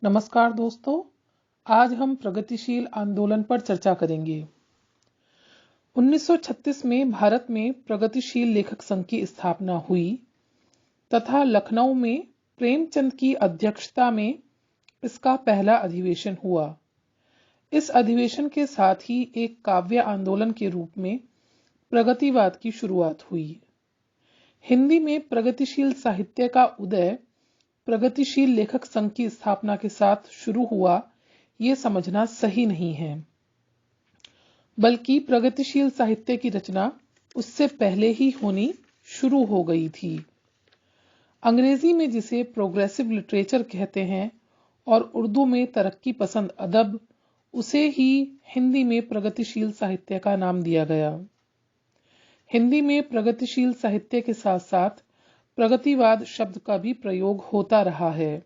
नमस्कार दोस्तों, आज हम प्रगतिशील आंदोलन पर चर्चा करेंगे। 1936 में भारत में प्रगतिशील लेखक संघ की स्थापना हुई तथा लखनऊ में प्रेमचंद की अध्यक्षता में इसका पहला अधिवेशन हुआ। इस अधिवेशन के साथ ही एक काव्य आंदोलन के रूप में प्रगतिवाद की शुरुआत हुई। हिंदी में प्रगतिशील साहित्य का उदय प्रगतिशील लेखक संघ की स्थापना के साथ शुरू हुआ, ये समझना सही नहीं है, बल्कि प्रगतिशील साहित्य की रचना उससे पहले ही होनी शुरू हो गई थी। अंग्रेजी में जिसे प्रोग्रेसिव लिटरेचर कहते हैं और उर्दू में तरक्की पसंद अदब, उसे ही हिंदी में प्रगतिशील साहित्य का नाम दिया गया। हिंदी में प्रगतिशील साहित्य के साथ साथ प्रगतिवाद शब्द का भी प्रयोग होता रहा है।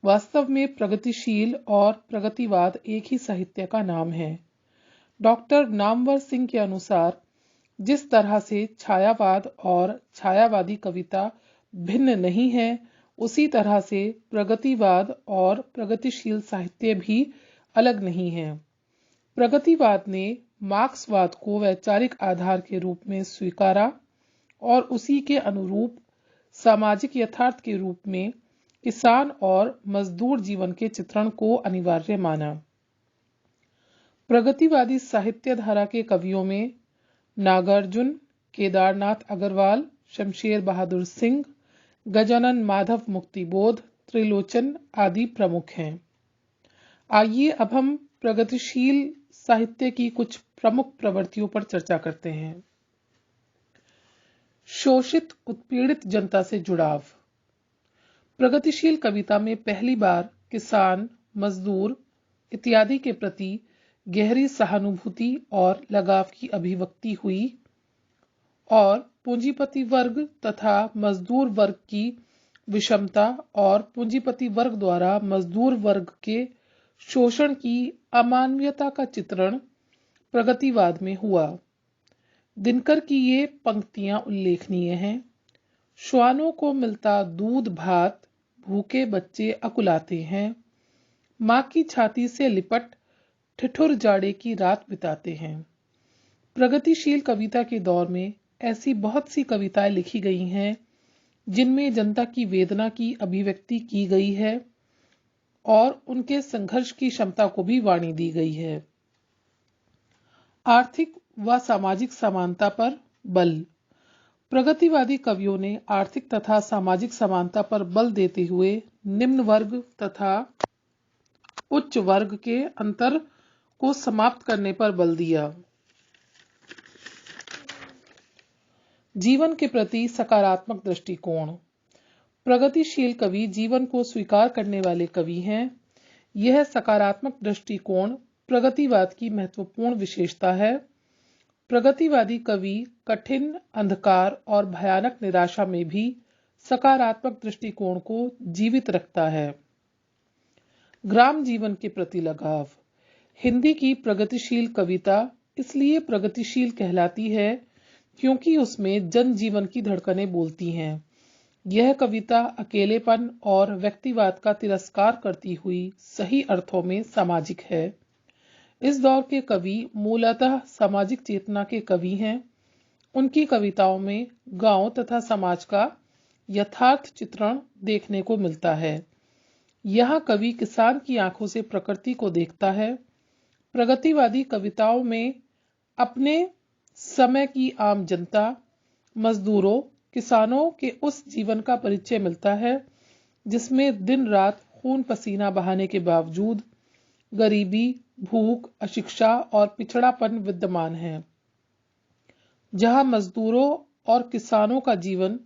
वास्तव में प्रगतिशील और प्रगतिवाद एक ही साहित्य का नाम है। डॉक्टर नामवर सिंह के अनुसार जिस तरह से छायावाद और छायावादी कविता भिन्न नहीं है, उसी तरह से प्रगतिवाद और प्रगतिशील साहित्य भी अलग नहीं है। प्रगतिवाद ने मार्क्सवाद को वैचारिक आधार के रूप में स्वीकारा और उसी के अनुरूप सामाजिक यथार्थ के रूप में किसान और मजदूर जीवन के चित्रण को अनिवार्य माना। प्रगतिवादी साहित्य धारा के कवियों में नागार्जुन, केदारनाथ अग्रवाल, शमशेर बहादुर सिंह, गजानन माधव मुक्तिबोध, त्रिलोचन आदि प्रमुख हैं। आइए अब हम प्रगतिशील साहित्य की कुछ प्रमुख प्रवृत्तियों पर चर्चा करते हैं। शोषित उत्पीड़ित जनता से जुड़ाव। प्रगतिशील कविता में पहली बार किसान, मजदूर इत्यादि के प्रति गहरी सहानुभूति और लगाव की अभिव्यक्ति हुई और पूंजीपति वर्ग तथा मजदूर वर्ग की विषमता और पूंजीपति वर्ग द्वारा मजदूर वर्ग के शोषण की अमानवीयता का चित्रण प्रगतिवाद में हुआ। दिनकर की ये पंक्तियां उल्लेखनीय हैं। श्वानों को मिलता दूध भात, भूखे बच्चे अकुलाते हैं। माँ की छाती से लिपट ठिठुर जाड़े की रात बिताते हैं। प्रगतिशील कविता के दौर में ऐसी बहुत सी कविताएं लिखी गई हैं जिनमें जनता की वेदना की अभिव्यक्ति की गई है और उनके संघर्ष की क्षमता को भी वाणी दी गई है। आर्थिक व सामाजिक समानता पर बल। प्रगतिवादी कवियों ने आर्थिक तथा सामाजिक समानता पर बल देते हुए निम्न वर्ग तथा उच्च वर्ग के अंतर को समाप्त करने पर बल दिया। जीवन के प्रति सकारात्मक दृष्टिकोण। प्रगतिशील कवि जीवन को स्वीकार करने वाले कवि हैं। यह सकारात्मक दृष्टिकोण प्रगतिवाद की महत्वपूर्ण विशेषता है। प्रगतिवादी कवि कठिन, अंधकार और भयानक निराशा में भी सकारात्मक दृष्टिकोण को जीवित रखता है। ग्राम जीवन के प्रति लगाव। हिंदी की प्रगतिशील कविता इसलिए प्रगतिशील कहलाती है क्योंकि उसमें जनजीवन की धड़कनें बोलती हैं। यह कविता अकेलेपन और व्यक्तिवाद का तिरस्कार करती हुई सही अर्थों में सामाजिक है। इस दौर के कवि मूलतः सामाजिक चेतना के कवि हैं। उनकी कविताओं में गांव तथा समाज का यथार्थ चित्रण देखने को मिलता है। यहाँ कवि किसान की आंखों से प्रकृति को देखता है। प्रगतिवादी कविताओं में अपने समय की आम जनता, मजदूरों, किसानों के उस जीवन का परिचय मिलता है जिसमें दिन रात खून पसीना बहाने के बावजूद गरीबी, भूख, अशिक्षा और पिछड़ापन विद्यमान है। जहां मजदूरों और किसानों का जीवन,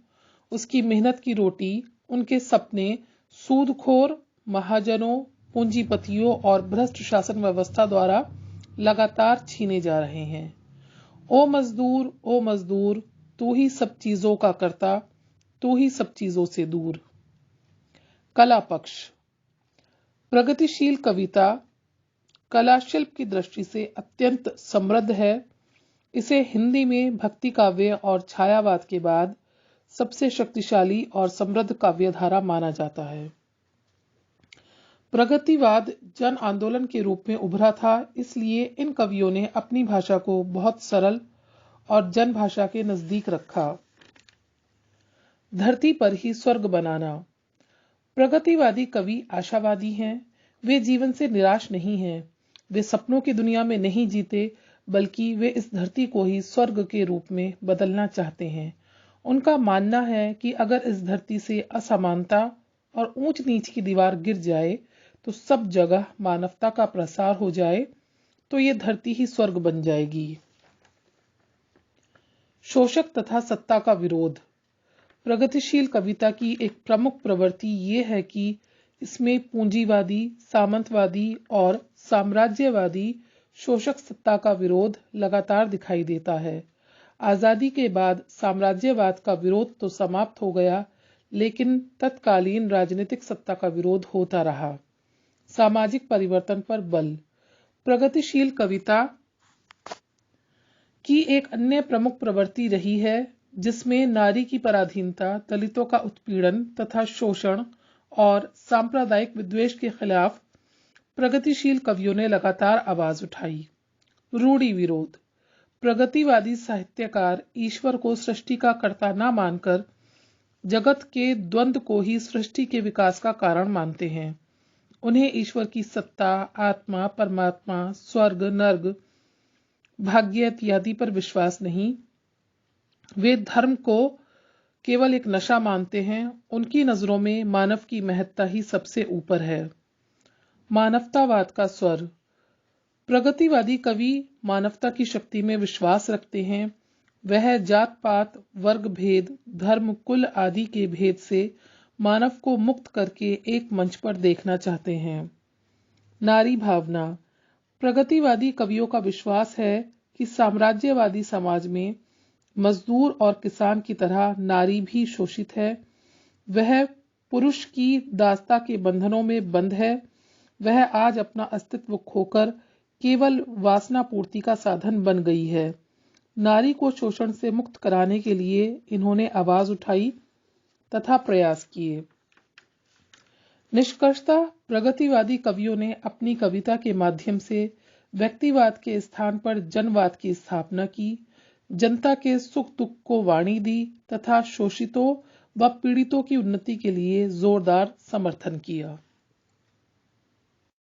उसकी मेहनत की रोटी, उनके सपने सूदखोर महाजनों, पूंजीपतियों और भ्रष्ट शासन व्यवस्था द्वारा लगातार छीने जा रहे हैं। ओ मजदूर, तू ही सब चीजों का कर्ता, तू ही सब चीजों से दूर। कला पक्ष। प्रगतिशील कविता कला शिल्प की दृष्टि से अत्यंत समृद्ध है। इसे हिंदी में भक्ति काव्य और छायावाद के बाद सबसे शक्तिशाली और समृद्ध काव्यधारा माना जाता है। प्रगतिवाद जन आंदोलन के रूप में उभरा था, इसलिए इन कवियों ने अपनी भाषा को बहुत सरल और जन भाषा के नजदीक रखा। धरती पर ही स्वर्ग बनाना। प्रगतिवादी कवि आशावादी हैं। वे जीवन से निराश नहीं हैं। वे सपनों की दुनिया में नहीं जीते, बल्कि वे इस धरती को ही स्वर्ग के रूप में बदलना चाहते हैं। उनका मानना है कि अगर इस धरती से असमानता और ऊंच नीच की दीवार गिर जाए, तो सब जगह मानवता का प्रसार हो जाए, तो ये धरती ही स्वर्ग बन जाएगी। शोषक तथा सत्ता का विरोध। प्रगतिशील कविता की एक प्रमुख प्रवृत्ति ये है कि इसमें पूंजीवादी, सामंतवादी और साम्राज्यवादी शोषक सत्ता का विरोध लगातार दिखाई देता है। आजादी के बाद साम्राज्यवाद का विरोध तो समाप्त हो गया, लेकिन तत्कालीन राजनीतिक सत्ता का विरोध होता रहा। सामाजिक परिवर्तन पर बल। प्रगतिशील कविता की एक अन्य प्रमुख प्रवृत्ति रही है, जिसमें नारी की पराधीनता, दलितों का उत्पीड़न तथा शोषण और सांप्रदायिक विद्वेष के खिलाफ प्रगतिशील कवियों ने लगातार आवाज उठाई। रूढ़ि विरोध। प्रगतिवादी साहित्यकार ईश्वर को सृष्टि का कर्ता न मानकर जगत के द्वंद्व को ही सृष्टि के विकास का कारण मानते हैं। उन्हें ईश्वर की सत्ता, आत्मा, परमात्मा, स्वर्ग, नर्क, भाग्य इत्यादि पर विश्वास नहीं। वे धर्म को केवल एक नशा मानते हैं। उनकी नजरों में मानव की महत्ता ही सबसे ऊपर है। मानवतावाद का स्वर। प्रगतिवादी कवि मानवता की शक्ति में विश्वास रखते हैं। वह जात पात, वर्ग भेद, धर्म, कुल आदि के भेद से मानव को मुक्त करके एक मंच पर देखना चाहते हैं। नारी भावना। प्रगतिवादी कवियों का विश्वास है कि साम्राज्यवादी समाज में मजदूर और किसान की तरह नारी भी शोषित है। वह पुरुष की दासता के बंधनों में बंद है। वह आज अपना अस्तित्व खोकर केवल वासना पूर्ति का साधन बन गई है। नारी को शोषण से मुक्त कराने के लिए इन्होंने आवाज उठाई तथा प्रयास किए। निष्कर्षतः प्रगतिवादी कवियों ने अपनी कविता के माध्यम से व्यक्तिवाद के स्थान पर जनवाद की स्थापना की, जनता के सुख दुख को वाणी दी तथा शोषितों व पीड़ितों की उन्नति के लिए जोरदार समर्थन किया।